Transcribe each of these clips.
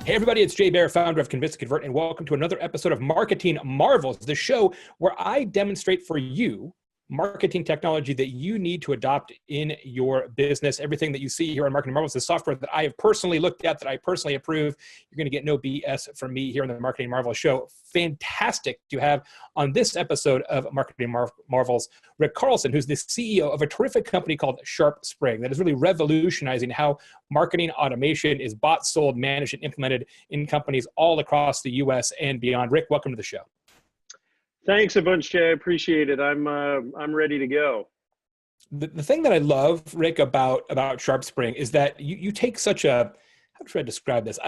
Hey everybody, it's Jay Baer, founder of Convince to Convert, and welcome to another episode of Marketing Marvels, the show where I demonstrate for you marketing technology that you need to adopt in your business. Everything that you see here on Marketing Marvels is software that I have personally looked at, that I personally approve. You're going to get no BS from me here on the Marketing Marvels show. Fantastic to have on this episode of Marketing Marvels, Rick Carlson, who's the CEO of a terrific company called SharpSpring that is really revolutionizing how marketing automation is bought, sold, managed, and implemented in companies all across the US and beyond. Rick, welcome to the show. Thanks a bunch, Jay. I appreciate it. I'm ready to go. The thing that I love, Rick, about SharpSpring is that you take such a, how should I describe this?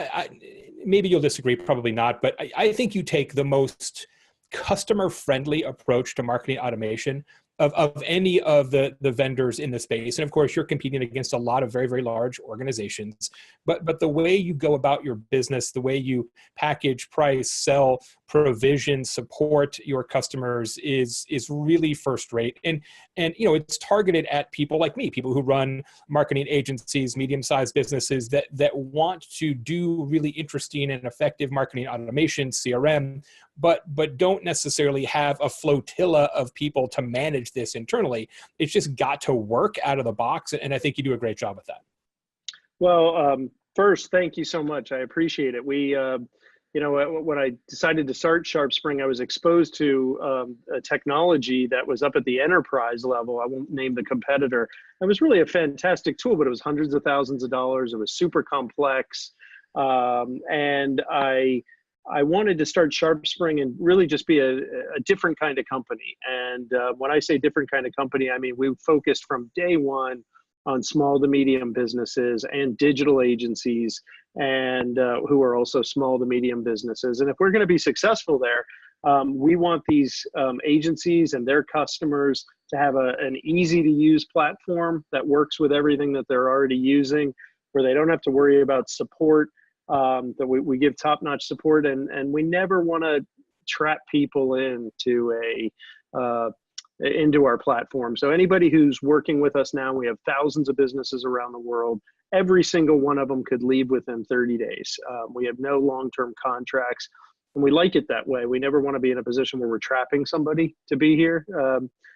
Maybe you'll disagree, probably not, but I think you take the most customer-friendly approach to marketing automation of any of the vendors in the space. And of course, you're competing against a lot of very, very large organizations. But the way you go about your business, the way you package, price, sell, provision, support your customers is really first rate. And you know, it's targeted at people like me, people who run marketing agencies, medium-sized businesses that want to do really interesting and effective marketing automation, CRM, but don't necessarily have a flotilla of people to manage this internally. It's just got to work out of the box, and I think you do a great job with that. Well, first, thank you so much. I appreciate it. When I decided to start SharpSpring, I was exposed to a technology that was up at the enterprise level. I won't name the competitor. It was really a fantastic tool, but it was hundreds of thousands of dollars. It was super complex, and I wanted to start SharpSpring and really just be a different kind of company. And when I say different kind of company, I mean, we focused from day one on small to medium businesses and digital agencies, and who are also small to medium businesses. And if we're going to be successful there, we want these agencies and their customers to have an easy to use platform that works with everything that they're already using, where they don't have to worry about support. That we give top-notch support, and we never want to trap people into our platform. So anybody who's working with us now, we have thousands of businesses around the world. Every single one of them could leave within 30 days. We have no long-term contracts, and we like it that way. We never want to be in a position where we're trapping somebody to be here.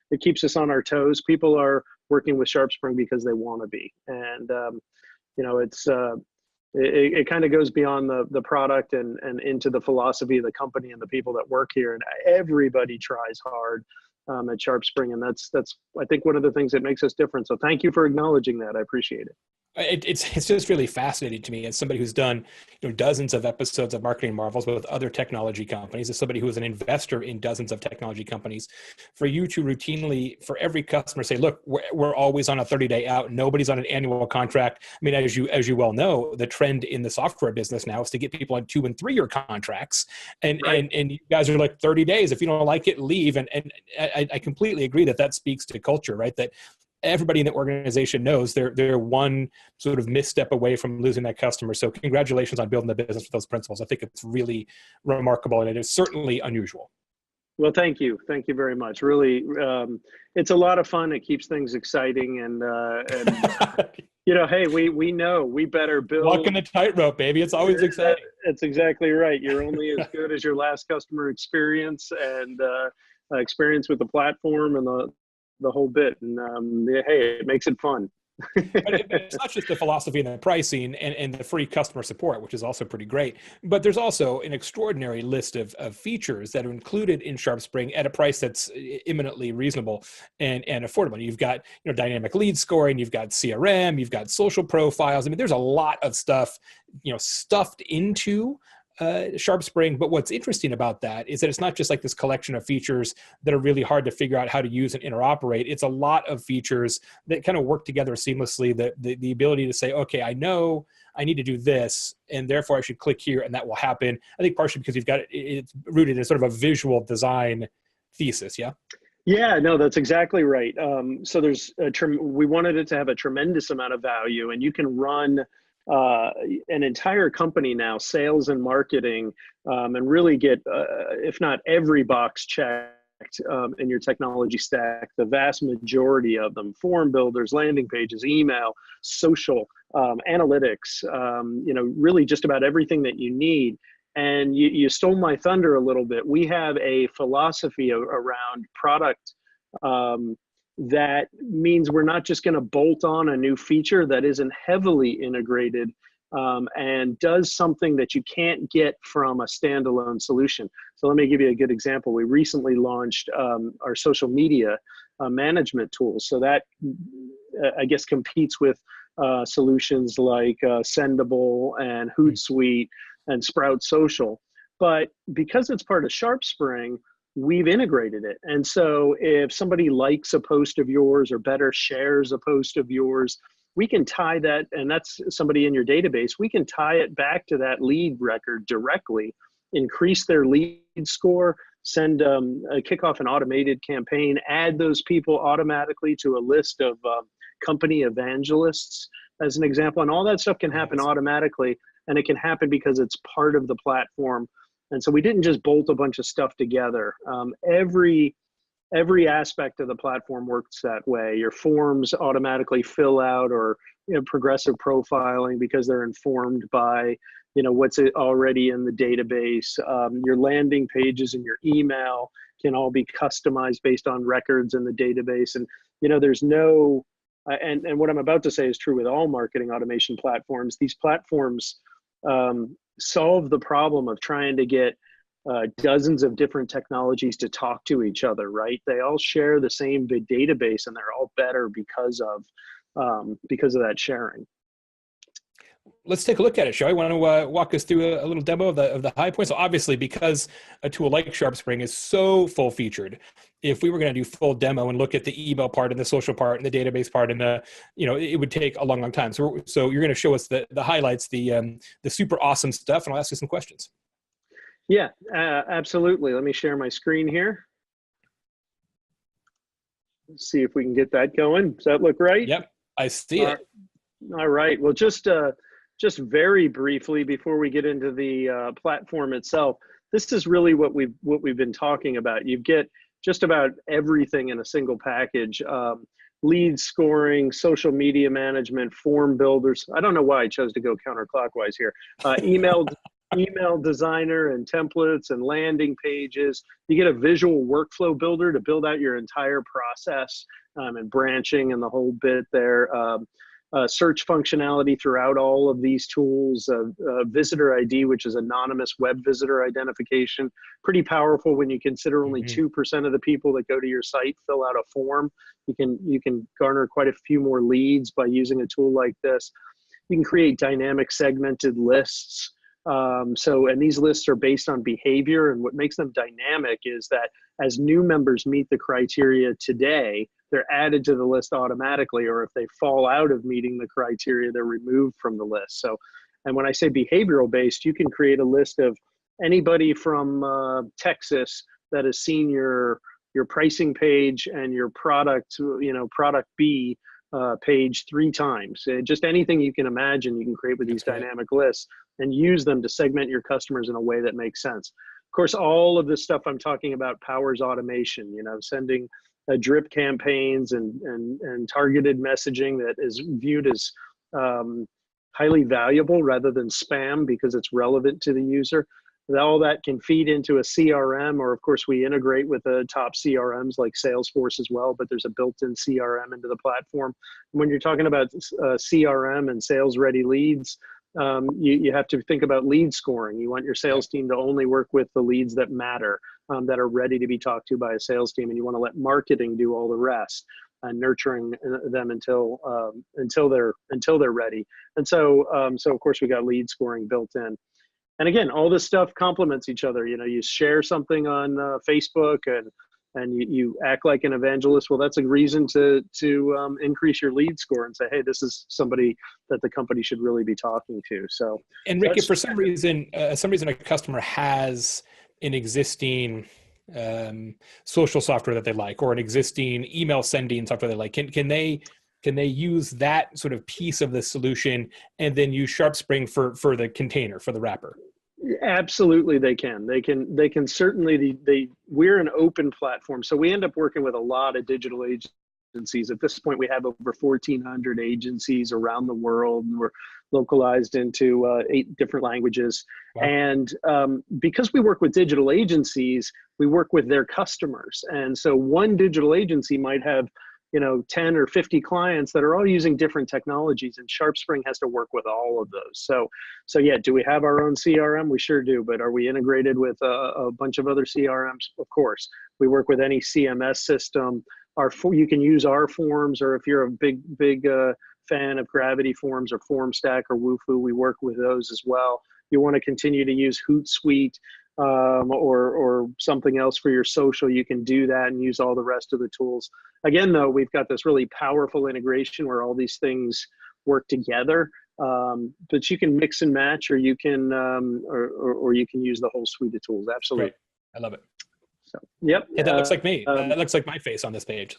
It keeps us on our toes. People are working with SharpSpring because they want to be, and it kind of goes beyond the product and into the philosophy of the company and the people that work here. And everybody tries hard at SharpSpring. And that's, I think, one of the things that makes us different. So thank you for acknowledging that. I appreciate it. It's just really fascinating to me as somebody who's done dozens of episodes of Marketing Marvels with other technology companies, as somebody who is an investor in dozens of technology companies, for you to routinely, for every customer, say, look, we're always on a 30-day out. Nobody's on an annual contract. I mean, as you well know, the trend in the software business now is to get people on 2- and 3-year contracts. And you guys are like 30 days. If you don't like it, leave. And I completely agree that speaks to culture, right? That everybody in the organization knows they're one sort of misstep away from losing that customer. So congratulations on building the business with those principles. I think it's really remarkable, and it is certainly unusual. Well, thank you. Thank you very much. Really, it's a lot of fun. It keeps things exciting. And hey, we know we better build. Walking the tightrope, baby. It's always exciting. That's exactly right. You're only as good as your last customer experience and experience with the platform and the whole bit. And hey, it makes it fun. But it's not just the philosophy and the pricing and the free customer support, which is also pretty great, but there's also an extraordinary list of features that are included in SharpSpring at a price that's eminently reasonable and affordable. You've got dynamic lead scoring, you've got CRM, you've got social profiles. I mean, there's a lot of stuff stuffed into SharpSpring. But what's interesting about that is that it's not just like this collection of features that are really hard to figure out how to use and interoperate. It's a lot of features that kind of work together seamlessly. The ability to say, okay, I know I need to do this, and therefore I should click here and that will happen. I think partially because it's rooted in sort of a visual design thesis. Yeah. Yeah, no, that's exactly right. So we wanted it to have a tremendous amount of value, and you can run an entire company now, sales and marketing, and really get, if not every box checked in your technology stack, the vast majority of them, form builders, landing pages, email, social, analytics, really just about everything that you need. And you stole my thunder a little bit. We have a philosophy around product that means we're not just going to bolt on a new feature that isn't heavily integrated and does something that you can't get from a standalone solution. So let me give you a good example. We recently launched our social media management tool. So that, I guess, competes with solutions like Sendable and Hootsuite and Sprout Social. But because it's part of SharpSpring, we've integrated it. And so if somebody likes a post of yours or better shares a post of yours, we can tie that, and that's somebody in your database, we can tie it back to that lead record directly, increase their lead score, kick off an automated campaign, add those people automatically to a list of company evangelists, as an example. And all that stuff can happen automatically, and it can happen because it's part of the platform. And so we didn't just bolt a bunch of stuff together. Every aspect of the platform works that way. Your forms automatically fill out, or progressive profiling because they're informed by what's already in the database. Your landing pages and your email can all be customized based on records in the database. And there's no, and what I'm about to say is true with all marketing automation platforms. These platforms solve the problem of trying to get dozens of different technologies to talk to each other, right? They all share the same big database, and they're all better because of that sharing. Let's take a look at it, shall we? Want to walk us through a little demo of the high points? So obviously, because a tool like SharpSpring is so full-featured, if we were going to do full demo and look at the email part and the social part and the database part and it would take a long, long time. So you're going to show us the highlights, the super awesome stuff, and I'll ask you some questions. Yeah, absolutely. Let me share my screen here. Let's see if we can get that going. Does that look right? Yep, I see it. All right. Well, just very briefly before we get into the platform itself, this is really what we've been talking about. You get just about everything in a single package. Lead scoring, social media management, form builders. I don't know why I chose to go counterclockwise here. Email designer and templates and landing pages. You get a visual workflow builder to build out your entire process and branching and the whole bit there. Search functionality throughout all of these tools, visitor ID, which is anonymous web visitor identification. Pretty powerful when you consider only 2% of the people that go to your site fill out a form. You can garner quite a few more leads by using a tool like this. You can create dynamic segmented lists. And these lists are based on behavior, and what makes them dynamic is that as new members meet the criteria today, they're added to the list automatically, or if they fall out of meeting the criteria, they're removed from the list. So, and when I say behavioral based, you can create a list of anybody from Texas that has seen your pricing page and your product B page 3 times. Just anything you can imagine, you can create with these dynamic lists and use them to segment your customers in a way that makes sense. Of course, all of this stuff I'm talking about powers automation, sending drip campaigns and targeted messaging that is viewed as highly valuable rather than spam because it's relevant to the user. All that can feed into a CRM, or of course we integrate with the top CRMs like Salesforce as well, but there's a built-in CRM into the platform. When you're talking about CRM and sales-ready leads, you have to think about lead scoring. You want your sales team to only work with the leads that matter, that are ready to be talked to by a sales team, and you want to let marketing do all the rest, nurturing them until they're ready. And so of course we got lead scoring built in. And again, all this stuff complements each other. You share something on Facebook and you act like an evangelist. Well, that's a reason to increase your lead score and say, hey, this is somebody that the company should really be talking to. So, and Rick, if for some reason a customer has an existing social software that they like, or an existing email sending software they like, can they use that sort of piece of the solution and then use SharpSpring for the container, for the wrapper? Absolutely, they can. They can certainly. We're an open platform, so we end up working with a lot of digital agencies. At this point, we have over 1,400 agencies around the world, and we're localized into 8 different languages. Wow. And because we work with digital agencies, we work with their customers. And so one digital agency might have 10 or 50 clients that are all using different technologies, and SharpSpring has to work with all of those. So yeah, do we have our own CRM? We sure do, but are we integrated with a bunch of other CRMs? Of course. We work with any CMS system. You can use our forms, or if you're a big fan of Gravity Forms or FormStack or Wufoo, we work with those as well. You want to continue to use Hootsuite or something else for your social, you can do that and use all the rest of the tools. Again, though, we've got this really powerful integration where all these things work together, but you can mix and match, or you can or you can use the whole suite of tools. Absolutely. Great. I love it. So, yep. Yeah, that looks like me. That looks like my face on this page.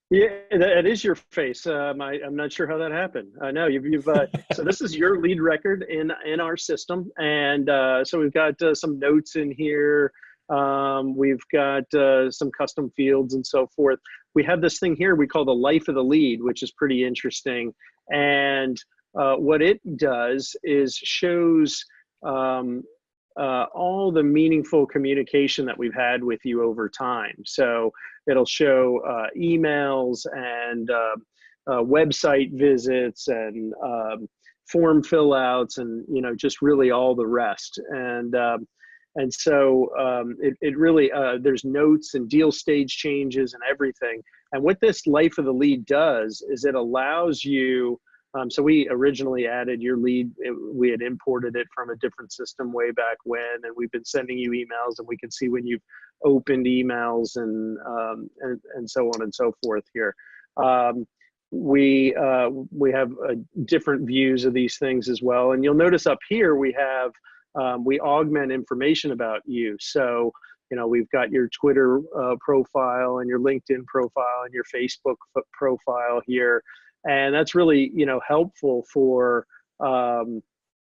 Yeah, that is your face. I'm not sure how that happened. No, you've so this is your lead record in our system, and so we've got some notes in here. We've got some custom fields and so forth. We have this thing here we call the life of the lead, which is pretty interesting. And what it does is shows all the meaningful communication that we've had with you over time. So it'll show emails and website visits and form fill outs and just really all the rest. And so it really there's notes and deal stage changes and everything. And what this life of the lead does is it allows you. So we originally added your lead. We had imported it from a different system way back when, and we've been sending you emails, and we can see when you've opened emails and so on and so forth here. We have different views of these things as well, and you'll notice up here we have we augment information about you. So we've got your Twitter profile and your LinkedIn profile and your Facebook profile here. And that's really, helpful for,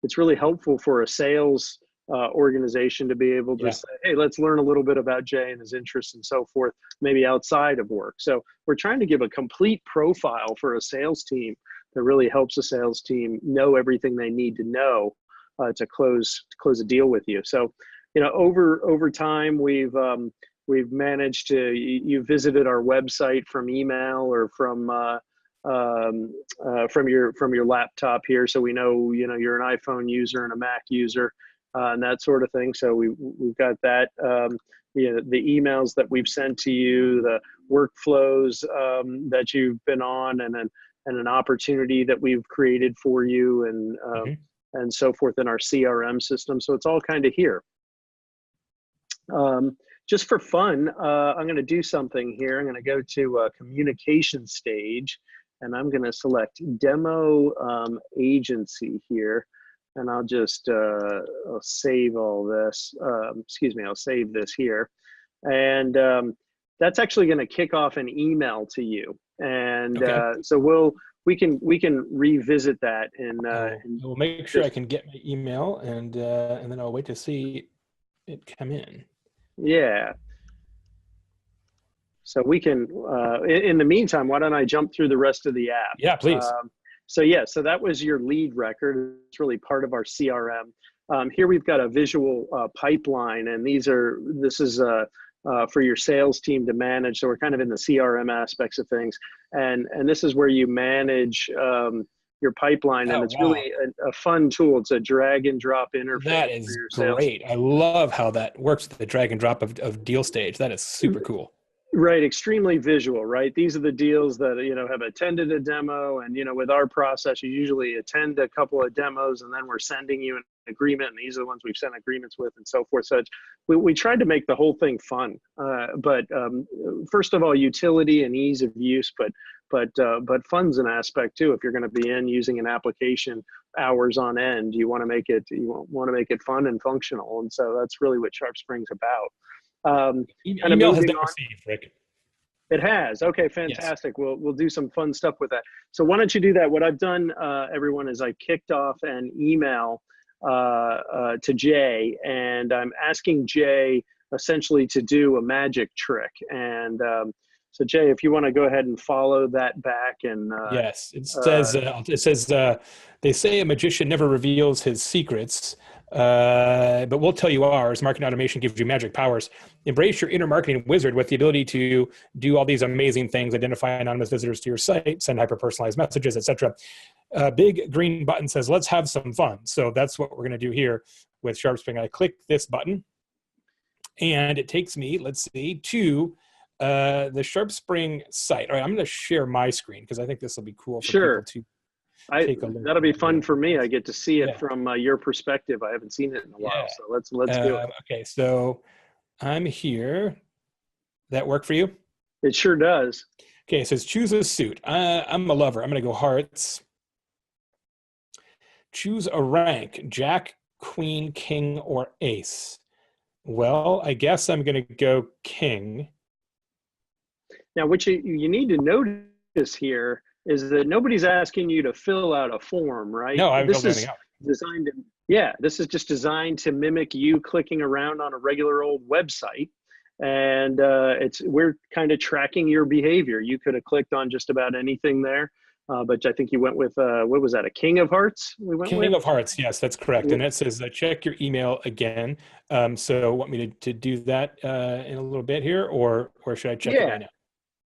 it's really helpful for a sales organization to be able to say, hey, let's learn a little bit about Jay and his interests and so forth, maybe outside of work. So we're trying to give a complete profile for a sales team that really helps a sales team know everything they need to know to close a deal with you. So, over time, we've managed to, you visited our website from email or from your laptop here, so we know you're an iPhone user and a Mac user and that sort of thing. So we've got that. The emails that we've sent to you, the workflows that you've been on, and an opportunity that we've created for you, and so forth in our CRM system. So it's all kind of here. Just for fun, I'm going to do something here. I'm going to go to communication stage. And I'm going to select demo agency here, and I'll just I'll save all this. I'll save this here, and that's actually going to kick off an email to you. And so we can revisit that. And we'll make sure I can get my email, and then I'll wait to see it come in. Yeah. So we can, in the meantime, why don't I jump through the rest of the app? Yeah, please. So that was your lead record. It's really part of our CRM. Here we've got a visual pipeline, and this is for your sales team to manage. So we're kind of in the CRM aspects of things. And this is where you manage your pipeline, and it's really a fun tool. It's a drag and drop interface. That is great. I love how that works with the drag and drop of deal stage. That is super cool. Right, extremely visual, right? These are the deals that, have attended a demo, and, with our process, you usually attend a couple of demos, and then we're sending you an agreement, and these are the ones we've sent agreements with and so forth. So we tried to make the whole thing fun, but first of all, utility and ease of use, but fun's an aspect too. If you're going to be using an application hours on end, you want to make it fun and functional, and so that's really what SharpSpring's about. Email has been received, Rick. It has. Okay, fantastic. Yes. We'll do some fun stuff with that. So why don't you do that? What I've done, everyone, is I kicked off an email to Jay, and I'm asking Jay essentially to do a magic trick. And so Jay, if you want to go ahead and follow that back, and Yes, it says they say a magician never reveals his secrets, but we'll tell you ours. Marketing automation gives you magic powers. Embrace your inner marketing wizard with the ability to do all these amazing things: identify anonymous visitors to your site, send hyper-personalized messages, etc. Big green button says, "Let's have some fun." So that's what we're going to do here with SharpSpring. I click this button, and it takes me, let's see, to the SharpSpring site. All right, I'm going to share my screen because I think this will be cool for people to take a look. That'll be fun for me. I get to see it from your perspective. I haven't seen it in a while, so let's do it. Okay, so I'm here. That work for you? It sure does. Okay, it says choose a suit. I'm a lover. I'm going to go hearts. Choose a rank: Jack, Queen, King, or Ace. Well, I guess I'm going to go King. Now, what you need to notice here is that nobody's asking you to fill out a form, right? No, I'm this is out. designed to, this is just designed to mimic you clicking around on a regular old website. And we're kind of tracking your behavior. You could have clicked on just about anything there. But I think you went with, what was that, a King of Hearts? King of Hearts, yes, that's correct. And it says check your email again. So want me to do that in a little bit here, or should I check it right now?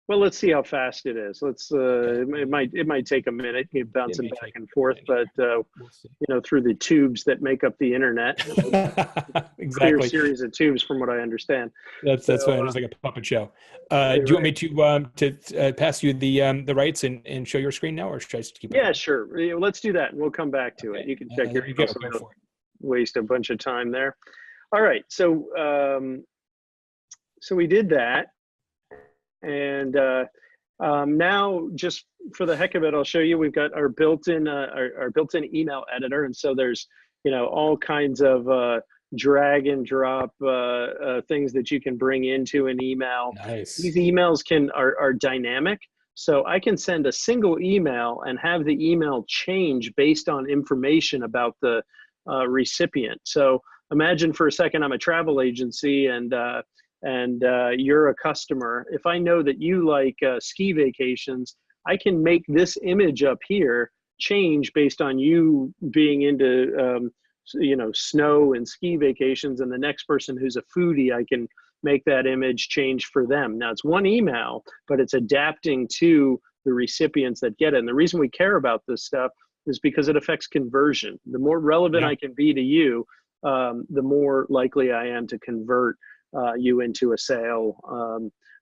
Well, let's see how fast it is. Let's. It might take a minute, bouncing back and forth, but we'll through the tubes that make up the internet, exactly. Clear series of tubes, from what I understand. That's why it was like a puppet show. Do you want me to pass you the rights and show your screen now, or should I just keep? Yeah, sure. Let's do that, and we'll come back to it. You can check your email, so we don't waste a bunch of time there. All right, so so we did that. And now, just for the heck of it, I'll show you. We've got our built-in email editor, and so there's all kinds of drag and drop things that you can bring into an email. Nice. These emails are dynamic, so I can send a single email and have the email change based on information about the recipient. So imagine for a second I'm a travel agency, and you're a customer. If I know that you like ski vacations, I can make this image up here change based on you being into snow and ski vacations, and the next person who's a foodie, I can make that image change for them. Now, it's one email, but it's adapting to the recipients that get it. And the reason we care about this stuff is because it affects conversion. The more relevant I can be to you, the more likely I am to convert you into a sale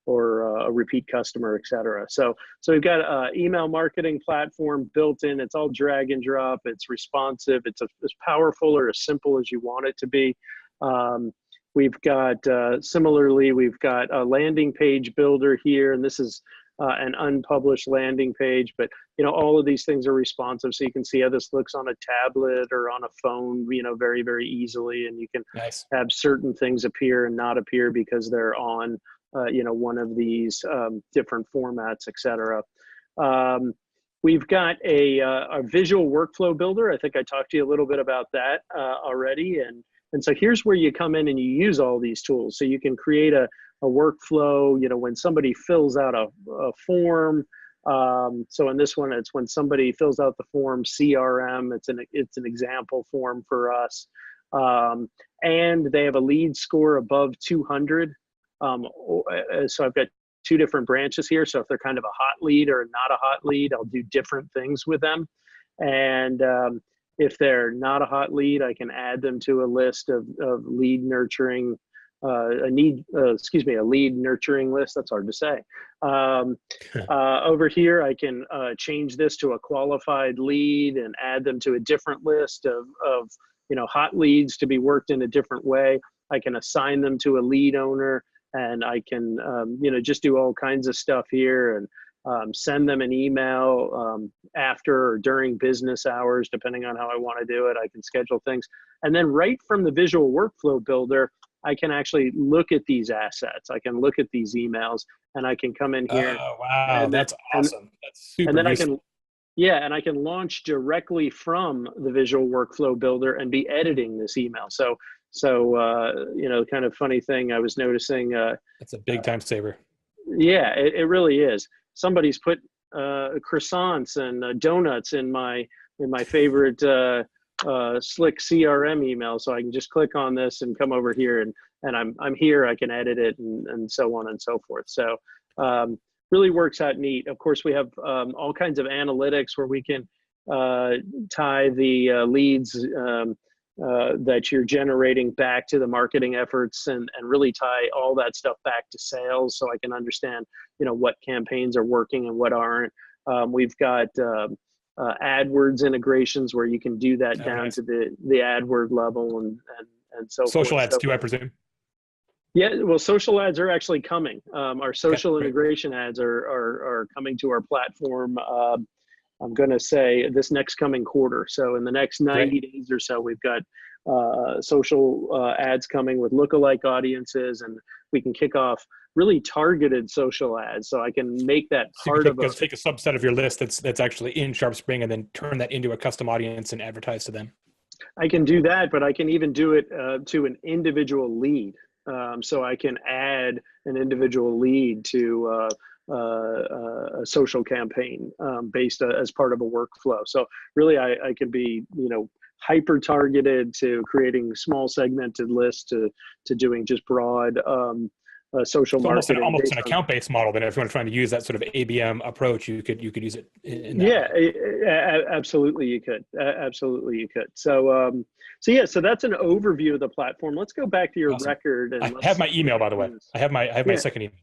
or a repeat customer, et cetera. So we've got an email marketing platform built in. It's all drag and drop. It's responsive. It's as powerful or as simple as you want it to be. We've got, similarly, we've got a landing page builder here, and this is an unpublished landing page, but all of these things are responsive, so you can see how this looks on a tablet or on a phone, very, very easily, and you can have certain things appear and not appear because they're on, one of these different formats, etc. We've got a visual workflow builder. I think I talked to you a little bit about that already, and so here's where you come in and you use all these tools. So you can create a workflow, when somebody fills out a form. So in this one, it's when somebody fills out the form CRM, it's an example form for us. And they have a lead score above 200. So I've got two different branches here. So if they're kind of a hot lead or not a hot lead, I'll do different things with them. And if they're not a hot lead, I can add them to a list of lead nurturing, a lead nurturing list. That's hard to say. Over here, I can change this to a qualified lead and add them to a different list of hot leads to be worked in a different way. I can assign them to a lead owner, and I can just do all kinds of stuff here, and send them an email after or during business hours, depending on how I want to do it. I can schedule things. And then right from the visual workflow builder, I can actually look at these assets. I can look at these emails, and I can come in here. Oh, wow. That's awesome. That's super and then useful. Yeah, and I can launch directly from the visual workflow builder and be editing this email. So kind of funny thing I was noticing. That's a big time saver. Yeah, it really is. Somebody's put croissants and donuts in my favorite slick CRM email, so I can just click on this and come over here, and I'm here. I can edit it and so on and so forth. So really works out neat. Of course, we have all kinds of analytics where we can tie the leads that you're generating back to the marketing efforts, and really tie all that stuff back to sales, so I can understand, what campaigns are working and what aren't. We've got AdWords integrations where you can do that down to the AdWord level and so forth. Social ads too, I presume. Yeah, well, social ads are actually coming. Our social integration ads are coming to our platform. I'm going to say this next coming quarter. So in the next 90 days or so, we've got social ads coming with lookalike audiences, and we can kick off really targeted social ads. So I can make that part of take a subset of your list that's actually in SharpSpring and then turn that into a custom audience and advertise to them. I can do that, but I can even do it to an individual lead. So I can add an individual lead to a social campaign based as part of a workflow. So really, I can be hyper targeted to creating small segmented lists to doing just broad social marketing. Almost an account-based model. Then if you want to try to use that sort of ABM approach, you could use it in that way. Absolutely you could. Absolutely you could. So so that's an overview of the platform. Let's go back to your record. And I have my email, by the way. I have my second email.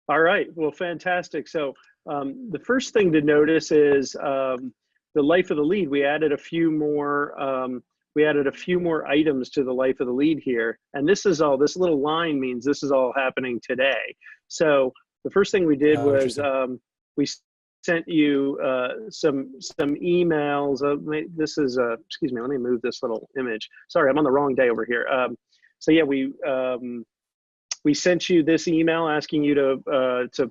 All right. Well, fantastic. So the first thing to notice is the life of the lead. We added a few more. Items to the life of the lead here, and this little line means this is all happening today. So the first thing we did was we sent you some emails. This is excuse me. Let me move this little image. Sorry, I'm on the wrong day over here. So yeah, we sent you this email asking you to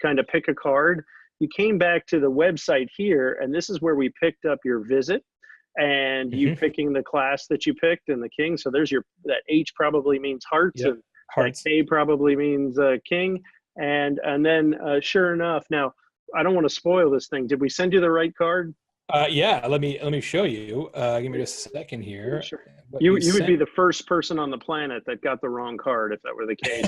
kind of pick a card. You came back to the website here, and this is where we picked up your visit. And you picking the class that you picked and the king. So there's that H probably means hearts, and hearts. K probably means king. And then sure enough, now I don't want to spoil this thing. Did we send you the right card? Yeah, let me show you. Give me just a second here. Sure. You would be the first person on the planet that got the wrong card if that were the case.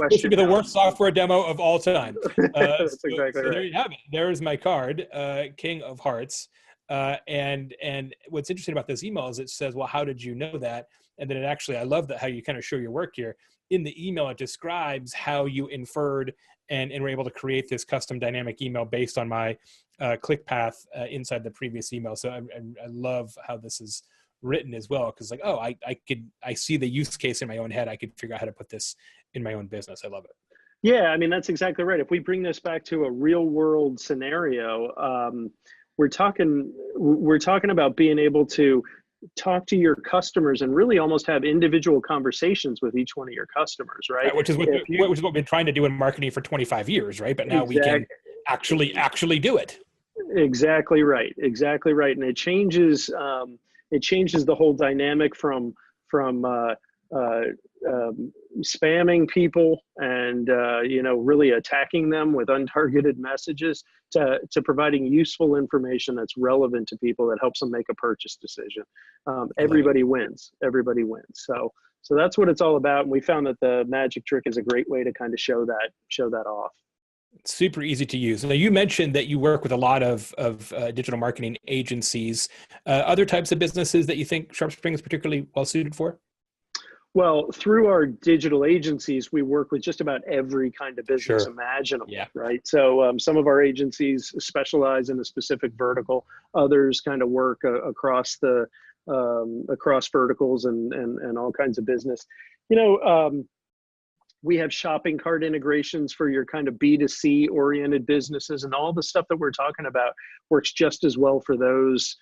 This would be the worst software demo of all time. That's exactly right. There you have it. There's my card, King of Hearts. And what's interesting about this email is it says, well, how did you know that? And then I love that how you kind of show your work here. In the email, it describes how you inferred and were able to create this custom dynamic email based on my click path inside the previous email. So I love how this is written as well, because I see the use case in my own head. I could figure out how to put this in my own business. I love it. Yeah, I mean, that's exactly right. If we bring this back to a real world scenario, we're talking about being able to talk to your customers and really almost have individual conversations with each one of your customers, right? Which is what we've been trying to do in marketing for 25 years, right? But now we can actually do it. Exactly right. And it changes the whole dynamic from spamming people and really attacking them with untargeted messages to providing useful information that's relevant to people that helps them make a purchase decision. Everybody wins. So that's what it's all about. And we found that the magic trick is a great way to kind of show that off. It's super easy to use. Now, you mentioned that you work with a lot of digital marketing agencies. Other types of businesses that you think SharpSpring is particularly well suited for? Well, through our digital agencies, we work with just about every kind of business imaginable, right? So some of our agencies specialize in a specific vertical. Others kind of work across verticals and all kinds of business. We have shopping cart integrations for your kind of B2C oriented businesses, and all the stuff that we're talking about works just as well for those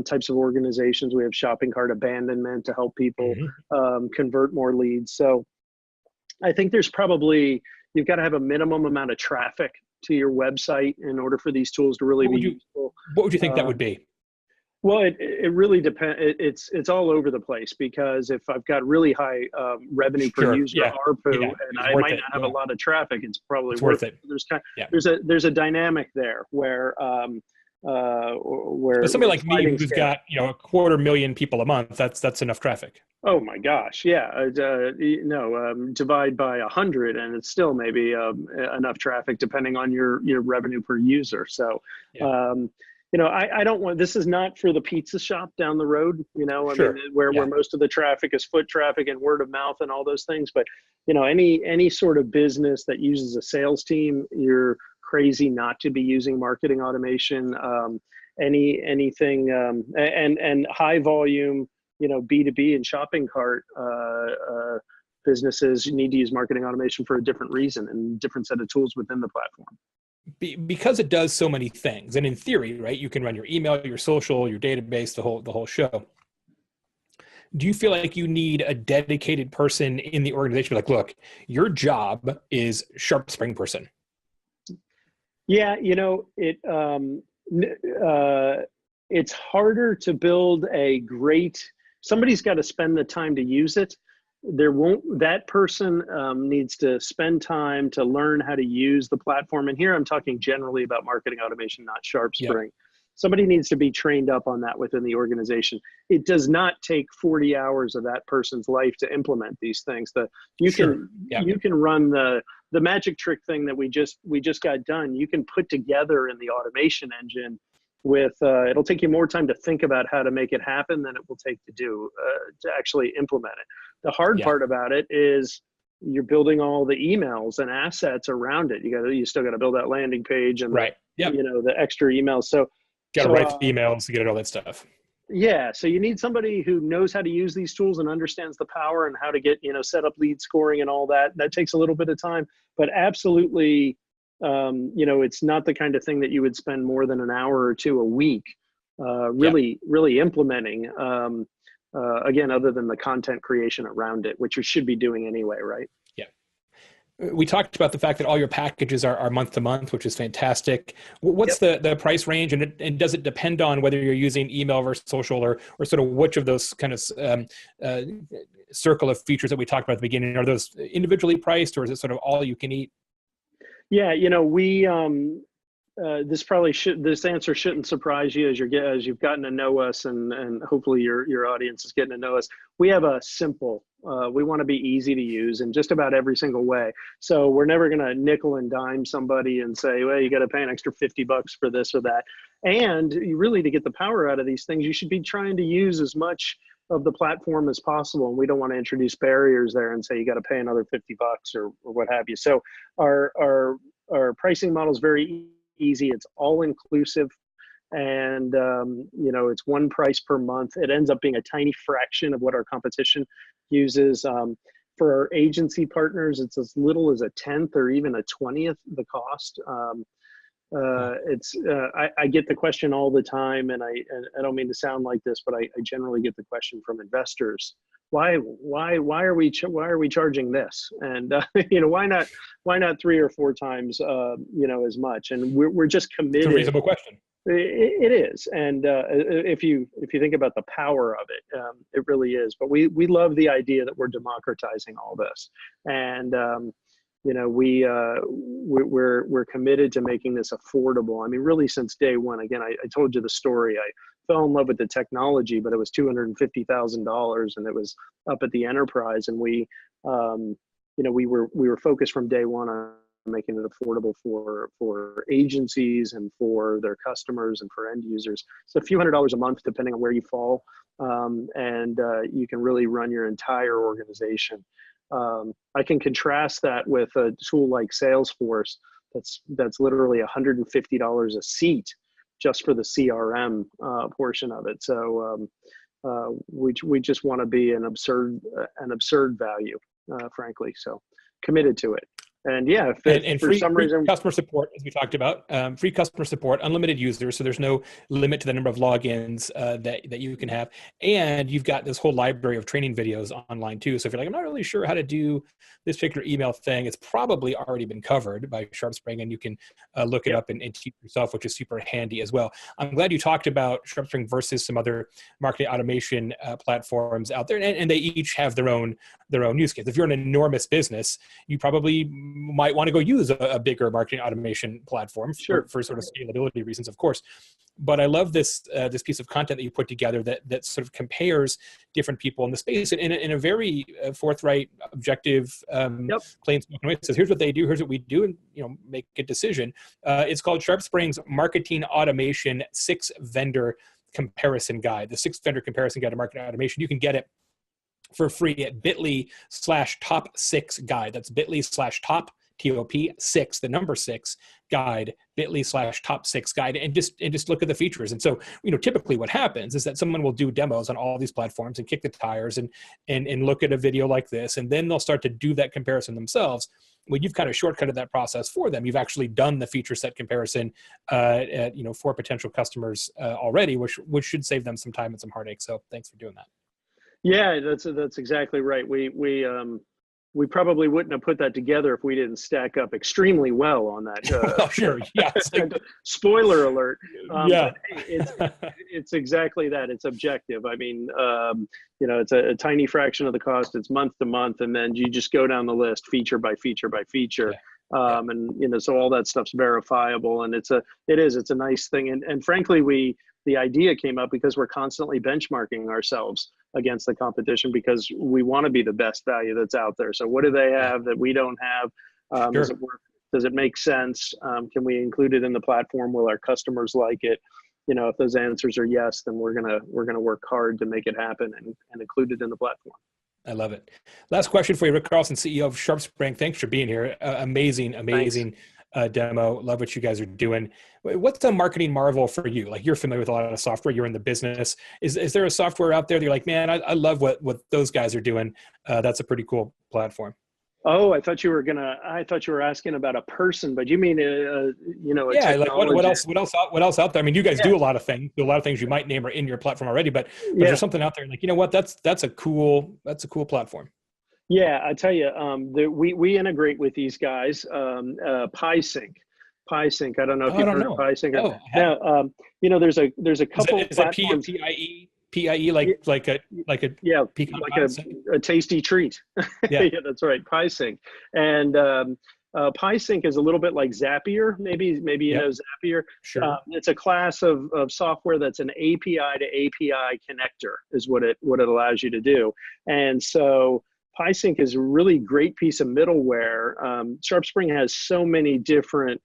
types of organizations. We have shopping cart abandonment to help people convert more leads. So I think you've got to have a minimum amount of traffic to your website in order for these tools to really be useful. What would you think that would be? Well, it really depends. It's all over the place, because if I've got really high revenue per user, ARPU, and I might not have a lot of traffic, it's probably worth it. There's a dynamic there where but somebody like me who's got 250,000 people a month, that's enough traffic. Oh my gosh, yeah. Divide by 100, and it's still maybe enough traffic depending on your revenue per user. So. I don't want, this is not for the pizza shop down the road, where most of the traffic is foot traffic and word of mouth and all those things. But, any sort of business that uses a sales team, you're crazy not to be using marketing automation, anything, and high volume, B2B and shopping cart, businesses need to use marketing automation for a different reason and different set of tools within the platform. Because it does so many things, and in theory, right, you can run your email, your social, your database, the whole show. Do you feel like you need a dedicated person in the organization? Like, look, your job is SharpSpring person. Yeah, it's harder to build a great. Somebody's got to spend the time to use it. That person needs to spend time to learn how to use the platform. And here I'm talking generally about marketing automation, not SharpSpring. Yeah. Somebody needs to be trained up on that within the organization. It does not take 40 hours of that person's life to implement these things. You can run the magic trick thing that we just got done. You can put together in the automation engine with it'll take you more time to think about how to make it happen than it will take to actually implement it. The hard part about it is you're building all the emails and assets around it. You still got to build that landing page and the extra emails. So got to write the emails to get all that stuff. Yeah, so you need somebody who knows how to use these tools and understands the power and how to get set up lead scoring and all that. That takes a little bit of time, but absolutely. It's not the kind of thing that you would spend more than an hour or two a week really implementing, again, other than the content creation around it, which you should be doing anyway, right? Yeah. We talked about the fact that all your packages are month to month, which is fantastic. What's the price range, and does it depend on whether you're using email versus social, or sort of which of those kind of circle of features that we talked about at the beginning, are those individually priced, or is it sort of all you can eat? Yeah, we this answer shouldn't surprise you as you've gotten to know us, and hopefully your audience is getting to know us. We have a simple. We want to be easy to use in just about every single way. So we're never going to nickel and dime somebody and say, well, you got to pay an extra $50 for this or that. And you really, to get the power out of these things, you should be trying to use as much of the platform as possible. And we don't want to introduce barriers there and say you got to pay another $50 or what have you. So our pricing model is very easy. It's all inclusive, and it's one price per month. It ends up being a tiny fraction of what our competition uses. For our agency partners, it's as little as a 10th or even a 20th the cost. I get the question all the time, and I don't mean to sound like this, but I generally get the question from investors: why are we charging this? And why not 3 or 4 times as much? And we're just committed. It's a reasonable question. It is, and if you think about the power of it, it really is. But we love the idea that we're democratizing all this, and we're committed to making this affordable. I mean, really, since day one. Again, I told you the story. I fell in love with the technology, but it was $250,000, and it was up at the enterprise, and we were focused from day one on making it affordable for agencies and for their customers and for end users. So a few $100s a month, depending on where you fall, and you can really run your entire organization. I can contrast that with a tool like Salesforce that's literally $150 a seat just for the CRM portion of it. So we just want to be an absurd value, frankly. So committed to it. And yeah, if And for some free reason, customer support, as we talked about, free customer support, unlimited users, so there's no limit to the number of logins that you can have, and you've got this whole library of training videos online too. So if you're like, I'm not really sure how to do this particular email thing, it's probably already been covered by SharpSpring, and you can look it yep, up and teach yourself, which is super handy as well. I'm glad you talked about SharpSpring versus some other marketing automation platforms out there, and they each have their own use case. If you're an enormous business, you probably might want to go use a bigger marketing automation platform sure. for sort of scalability reasons, of course. But I love this this piece of content that you put together that sort of compares different people in the space in a very forthright, objective, Yep. plain spoken way. It says, here's what they do, here's what we do, and make a decision. It's called SharpSpring's Marketing Automation 6-Vendor Comparison Guide. The 6-Vendor Comparison Guide to Marketing Automation. You can get it for free at bit.ly/top6guide. That's bit.ly/top TOP6, the number 6 guide, bit.ly/top6guide, and just look at the features. And so, typically what happens is that someone will do demos on all these platforms and kick the tires and look at a video like this, and then they'll start to do that comparison themselves. Well, you've kind of shortcutted that process for them. You've actually done the feature set comparison, for potential customers already, which should save them some time and some heartache. So thanks for doing that. Yeah, that's exactly right. We probably wouldn't have put that together if we didn't stack up extremely well on that. Well, sure. Yeah. Spoiler alert. Yeah. But hey, it's exactly that. It's objective. I mean, it's a tiny fraction of the cost. It's month to month, and then you just go down the list, feature by feature by feature. Yeah. And so all that stuff's verifiable, and it's a nice thing. And frankly, the idea came up because we're constantly benchmarking ourselves against the competition because we want to be the best value that's out there. So what do they have that we don't have? Sure. Does it work? Does it make sense? Can we include it in the platform? Will our customers like it? If those answers are yes, then we're gonna work hard to make it happen and include it in the platform. I love it. Last question for you, Rick Carlson, CEO of SharpSpring. Thanks for being here. Amazing demo. Love what you guys are doing. What's a marketing marvel for you? Like, you're familiar with a lot of software. You're in the business. Is there a software out there that you're like, man, I love what those guys are doing. That's a pretty cool platform. Oh, I thought you were asking about a person, but you mean a yeah, like what else out there? I mean, you guys Yeah. do a lot of things. A lot of things you might name are in your platform already, but Yeah. there's something out there like, what? That's a cool platform. Yeah, I tell you, we integrate with these guys. PieSync. PieSync. I don't know if you've heard of PieSync. Oh, now, there's a couple is platforms. PIE like a Yeah, pecan like pie? a tasty treat. Yeah. Yeah, that's right. PieSync. And PieSync is a little bit like Zapier. Maybe you know Zapier. Sure. It's a class of software that's an API to API connector is what it allows you to do. And so PieSync is a really great piece of middleware. SharpSpring has so many different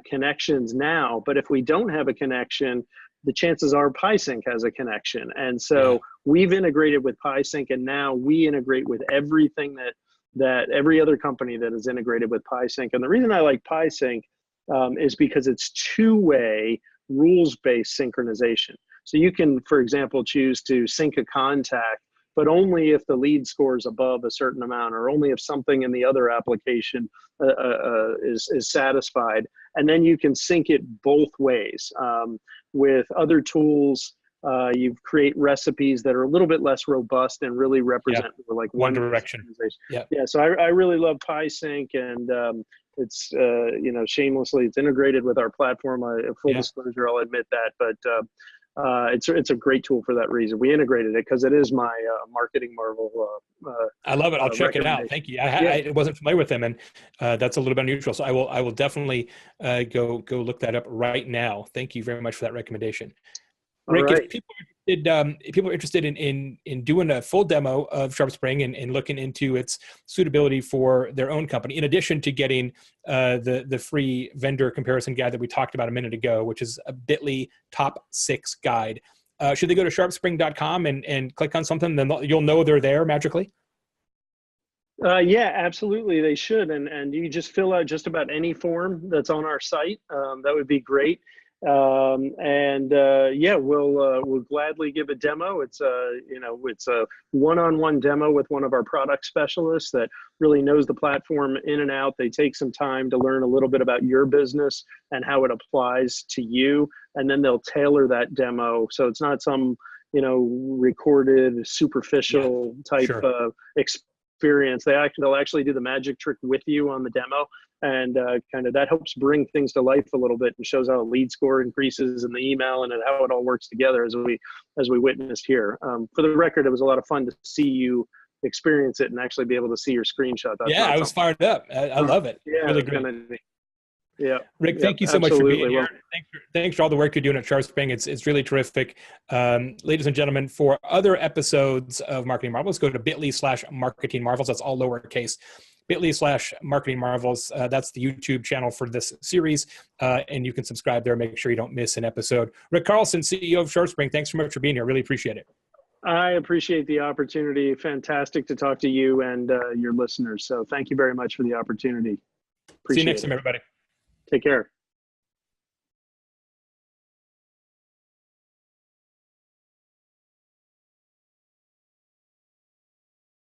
connections now, but if we don't have a connection, the chances are PieSync has a connection. And so we've integrated with PieSync, and now we integrate with everything that every other company that is integrated with PieSync. And the reason I like PieSync is because it's two-way rules-based synchronization. So you can, for example, choose to sync a contact, but only if the lead scores above a certain amount, or only if something in the other application is satisfied. And then you can sync it both ways. With other tools, you create recipes that are a little bit less robust and really represent like one direction. Yeah. So I really love PieSync, and it's shamelessly, it's integrated with our platform. Full disclosure, I'll admit that, but it's a great tool for that reason. We integrated it because it is my marketing marvel. I love it. I'll check it out. Thank you. I wasn't familiar with them, and that's a little bit unusual. So I will definitely go look that up right now. Thank you very much for that recommendation. Rick, if people are interested in doing a full demo of SharpSpring and looking into its suitability for their own company, in addition to getting the free vendor comparison guide that we talked about a minute ago, which is a bit.ly top 6 guide, should they go to sharpspring.com and click on something, then you'll know they're there magically? Yeah, absolutely. They should. And you just fill out just about any form that's on our site. That would be great. Yeah, we'll gladly give a demo. It's a one-on-one demo with one of our product specialists that really knows the platform in and out. They take some time to learn a little bit about your business and how it applies to you, and then they'll tailor that demo so it's not some recorded superficial type experience. They'll actually do the magic trick with you on the demo, and kind of that helps bring things to life a little bit and shows how a lead score increases in the email and how it all works together as we witnessed here. For the record, it was a lot of fun to see you experience it and actually be able to see your screenshot. I was fired up. I love it. Yeah, really great. Yeah, Rick, thank you so much for being here. Thanks for all the work you're doing at SharpSpring. It's really terrific. Ladies and gentlemen, for other episodes of Marketing Marvels, go to bit.ly/Marketing Marvels. That's all lowercase. bit.ly/Marketing Marvels. That's the YouTube channel for this series. And you can subscribe there. Make sure you don't miss an episode. Rick Carlson, CEO of SharpSpring, thanks so much for being here. Really appreciate it. I appreciate the opportunity. Fantastic to talk to you and your listeners. So thank you very much for the opportunity. See you next time, everybody. Take care.